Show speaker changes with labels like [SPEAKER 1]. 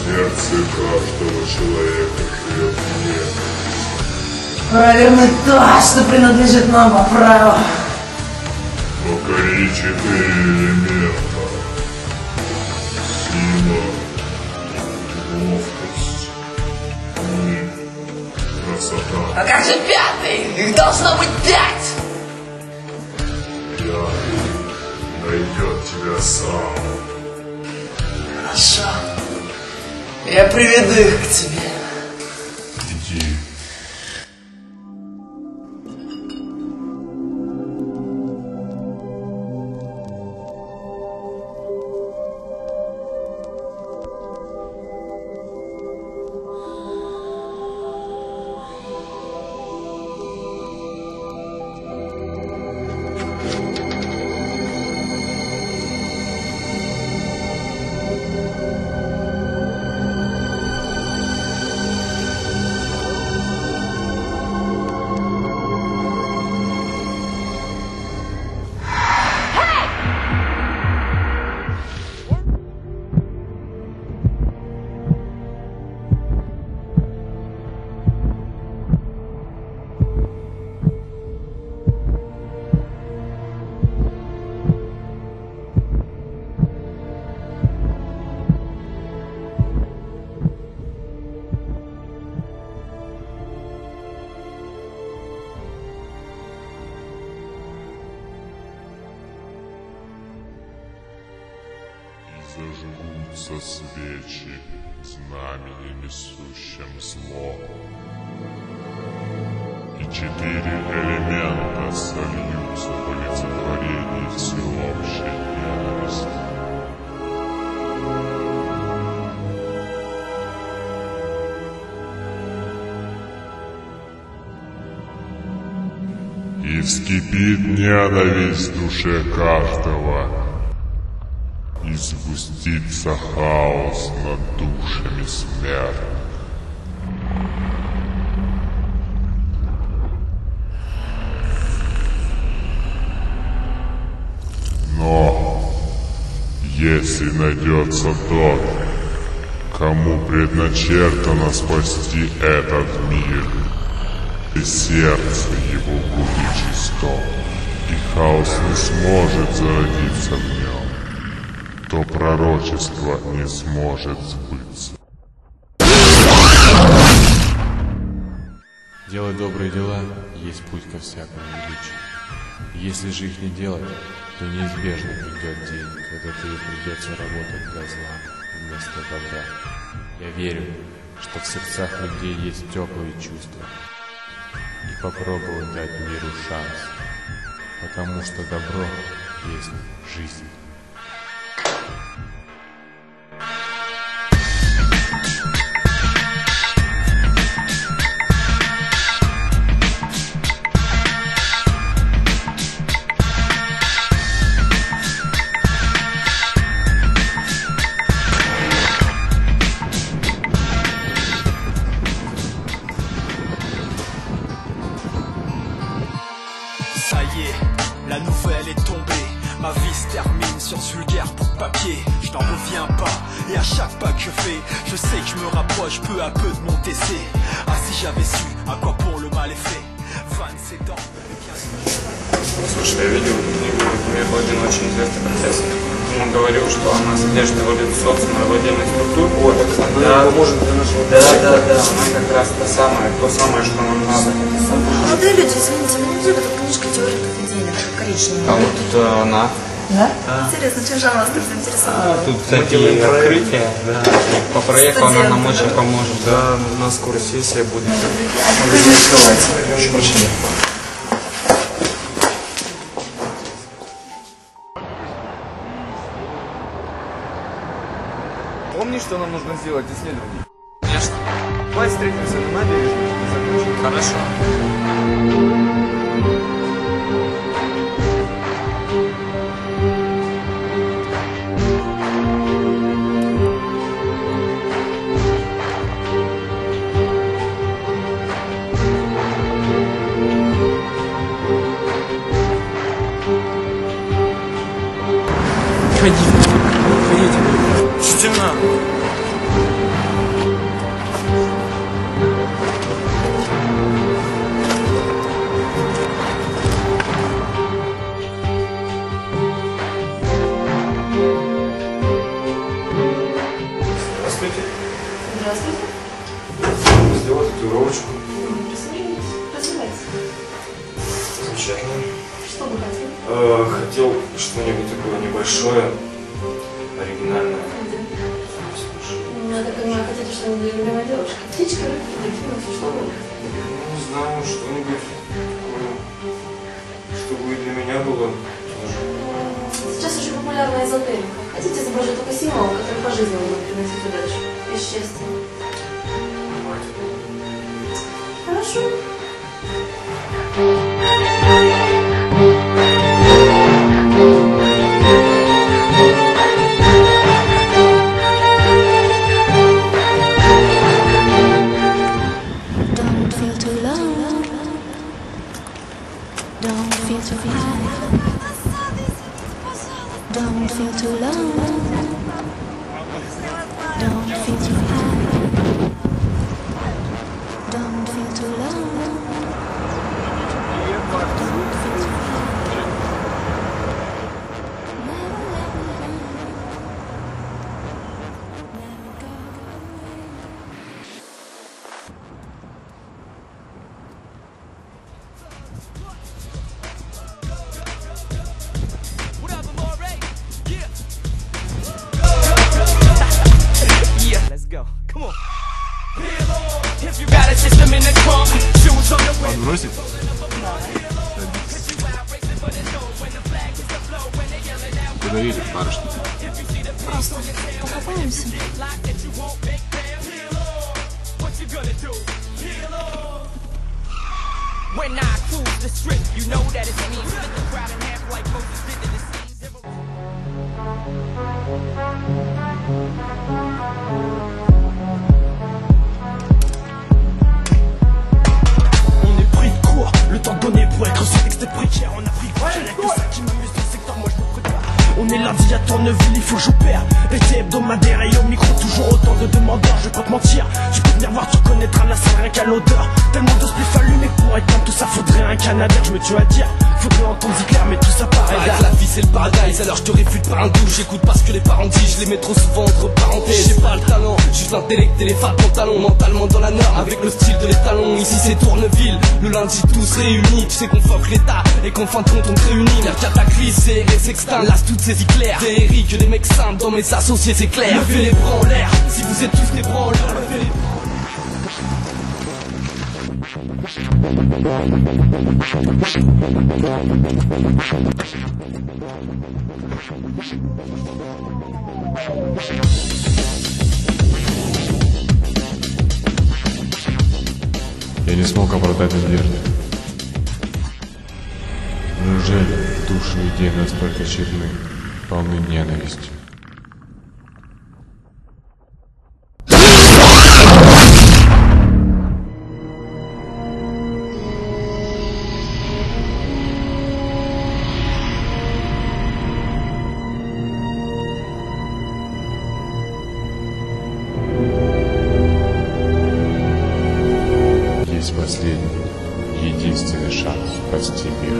[SPEAKER 1] сердце каждого человека живет гнев.
[SPEAKER 2] Провернуть то, что принадлежит нам по праву.
[SPEAKER 1] Покори 4 элемента. Сила, ловкость и красота.
[SPEAKER 2] А как же 5-й? Их должно быть 5!
[SPEAKER 1] Пятый найдет тебя сам.
[SPEAKER 2] Хорошо. Я приведу их к тебе.
[SPEAKER 1] Иди. Зажгутся свечи, знамени несущим зло. И 4 элемента сольются в олицетворении всеобщей ненависти. И вскипит ненависть в душе каждого. И сгустится хаос над душами смертных. Но если найдется тот, кому предначертано спасти этот мир, и сердце его будет чисто, и хаос не сможет зародиться в нем, то пророчество не сможет сбыться.
[SPEAKER 3] Делать добрые дела есть путь ко всякому величию. Если же их не делать, то неизбежно придет день, когда тебе придется работать для зла вместо добра. Я верю, что в сердцах людей есть теплые чувства, и попробую дать миру шанс, потому что добро есть жизнь.
[SPEAKER 4] Ça y est, la nouvelle est tombée. Ma vie se termine sur ce vulgaire bout de papier. Je n'en reviens pas, et à chaque pas que je fais, je sais que je me rapproche peu à peu de mon décès. Ah, si j'avais su à quoi bon le mal est fait. 27 ans,
[SPEAKER 5] Слушай, я видел книгу «Мир один очень известный профессор». Он говорил, что она содержит эволюционную отдельную структуру. Вот, она поможет для нашего Да, она как раз то самое, что нам надо.
[SPEAKER 6] Молодые люди, извините, мне не любят книжка теории поведения, коричневая.
[SPEAKER 5] А вот тут она.
[SPEAKER 6] Да? Интересно, чем же она вас так заинтересовала?
[SPEAKER 5] Тут такие открытия, да. По проекту она нам очень поможет. Да, у нас скоро сессия будет.
[SPEAKER 6] Вы не открывайте,
[SPEAKER 5] Очень прощения.
[SPEAKER 7] Помни, что нам нужно сделать исследование?
[SPEAKER 5] Конечно.
[SPEAKER 7] Давай встретимся на набережной и закончим.
[SPEAKER 5] Хорошо.
[SPEAKER 7] Ходите.
[SPEAKER 5] Стена.
[SPEAKER 8] Здравствуйте.
[SPEAKER 6] Здравствуйте.
[SPEAKER 8] Сделать татуировочку.
[SPEAKER 6] Присаживайтесь.
[SPEAKER 8] Замечательно.
[SPEAKER 6] Что вы хотели?
[SPEAKER 8] Хотел что-нибудь такое небольшое, оригинальное.
[SPEAKER 6] Ну, я так понимаю, хотите что-нибудь для любимой девушки? Птичка, рыбка, дельфина, что угодно.
[SPEAKER 8] Не знаю, что-нибудь такое, чтобы и для меня было тоже.
[SPEAKER 6] Сейчас очень популярна эзотерика. Хотите изображать только символ, который по жизни будет приносить удачу и счастье? Хорошо.
[SPEAKER 9] Don't feel too low. Don't feel too high. Don't feel too low. Don't feel too high. Don't feel too low. Don't feel too high. Never let me down. Never go away.
[SPEAKER 4] Let's go. Come on. If you got a system in the trunk, shoes on the way.
[SPEAKER 3] Подбросить? Куда едешь, барышня?
[SPEAKER 9] Просто покатаемся.
[SPEAKER 4] When I cruise the strip, you know that it's me. Split the crowd in half like Moses did to the sea. On est pris de court, le temps donné pour être ce texte précaire. On a pris le projet, que ça qui m'amuse dans le secteur, moi je me prépare. On est lundi à Tourneville, il faut que j'opère. Été hebdomadaire et au micro, toujours autant de demandeurs. Je vais pas te mentir, tu peux venir voir, tu reconnaîtras la salle rien qu'à l'odeur. Tellement de spliff allumé pour éteindre tout ça, faudrait un canadaire. Je me tue à dire, faudrait entendre Zikler, mais tout ça paraît
[SPEAKER 10] Arrête, la vie c'est le paradise, alors je te réfute par un coup. J'écoute pas ce que les parents disent, je les mets trop souvent entre parenthèses. J'ai pas le talent, juste l'intellect et les fats pantalons. Mentalement dans la norme, avec le style de l'étalon. Ici c'est Tourneville, le lundi tous réunis. Tu sais qu'on fuck l'état et qu'en fin de compte on te réunit. L'air cataclysme, CRS s'extinct, lasse toutes ces éclairs. Des héris que des mecs simples dans mes associés c'est clair. Levez les bras en l'air, si vous êtes tous des branleurs, levez les bras.
[SPEAKER 3] Я не смог оправдать надежды. Неужели души людей настолько черны, полны ненависти? Есть последний, единственный шанс спасти мир.